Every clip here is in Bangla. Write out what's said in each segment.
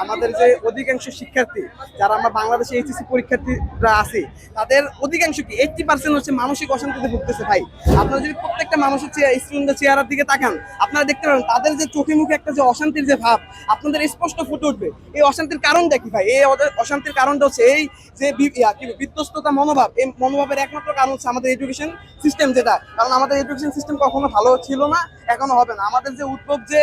আমাদের যে অধিকাংশ শিক্ষার্থী যারা আমরা বাংলাদেশে এইচএসসি পরীক্ষার্থীরা আছে তাদের অধিকাংশ কি 80% হচ্ছে মানসিক অশান্তিতে ভুগতেছে ভাই। আপনারা যদি প্রত্যেকটা মানুষের স্টুডেন্টের চেহারার দিকে তাকান, আপনারা দেখতে পাবেন তাদের যে চোখে মুখে একটা যে অশান্তির যে ভাব আপনাদের স্পষ্ট ফুটে উঠবে। এই অশান্তির কারণটা কি ভাই? এই অশান্তির কারণটা হচ্ছে এই যে বিধ্বস্ততা মনোভাব। এই মনোভাবের একমাত্র কারণ হচ্ছে আমাদের এডুকেশন সিস্টেম, যেটা কারণ আমাদের এডুকেশন সিস্টেম কখনো ভালো ছিল না, এখনো হবে না। আমাদের যে উদ্ভব যে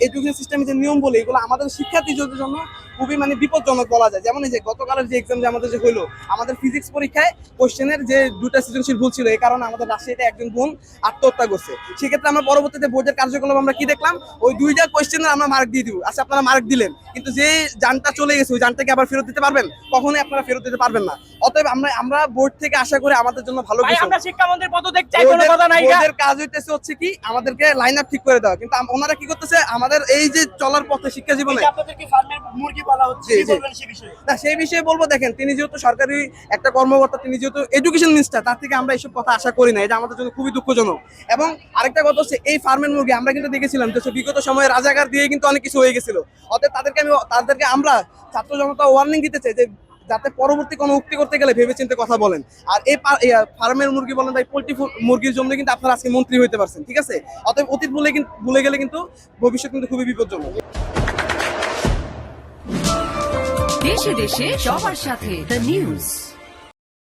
এডুকেশন সিস্টেমের যে নিয়ম বলে এগুলো আমাদের শিক্ষার্থীদের জন্য খুবই বিপজ্জনক বলা যায়। যেমন এই যে গতকালের যে এক্সাম যে আমাদের যে হলো, আমাদের ফিজিক্স পরীক্ষায় কোশ্চেনের যে 2টা সৃজনশীল ভুল ছিল, এই কারণে আমাদের রাজশাহীতে একজন বোন আত্মহত্যা করছে। সেক্ষেত্রে আমরা পরবর্তীতে বোর্ডের কার্যকলাপ আমরা কি দেখলাম, ওই 2টা কোশ্চেনের আমরা মার্ক দিয়ে দিব। আচ্ছা, আপনারা মার্ক দিলেন, কিন্তু যে জানটা চলে গেছে ওই জানটাকে আবার ফেরত দিতে পারবেন? কখনোই আপনারা ফেরত দিতে পারবেন না। অতএব আমরা বোর্ড থেকে আশা করি আমাদের জন্য ভালো কিছু। আমরা শিক্ষামন্ত্রীর পদত্যাগ চাই, কোনো কথা নাই। ওদের কাজ হইতেছে হচ্ছে কি আমাদেরকে লাইন আপ ঠিক করে দেওয়া, কিন্তু ওনারা কি করতেছে আমাদের এই যে চলার পথে শিক্ষা জীবনে আপনাদেরকে ফার্মের মুরগি বলা হচ্ছে, কি বলবেন সেই বিষয়ে? না, সেই বিষয়ে বলবো, দেখেন তিনি যেহেতু সরকারি একটা কর্মকর্তা, তিনি যেহেতু এডুকেশন মিনিস্টার, তার থেকে আমরা এইসব কথা আশা করি না। এটা আমাদের জন্য খুবই দুঃখজনক। এবং আরেকটা কথা হচ্ছে এই ফার্মের মুরগি আমরা কিন্তু দেখেছিলাম যে বিগত সময়ে রাজাকার দিয়ে কিন্তু অনেক কিছু হয়ে গেছিল। অতএব তাদেরকে আমরা ছাত্র জনতা ওয়ার্নিং দিতে চাই যে যাতে পরবর্তী কোনো উক্তি করতে গেলে ভেবেচিন্তে কথা বলেন। আর এই ফার্মের মুরগি বলেন ভাই, পোল্ট্রি মুরগির জন্য কিন্তু আপনারা আজকে মন্ত্রী হইতে পারছেন, ঠিক আছে? অতএব অতীত ভুলে গেলে কিন্তু ভবিষ্যৎ কিন্তু খুবই বিপজ্জনক। দেশে দেশে সবার সাথে দ্য নিউজ।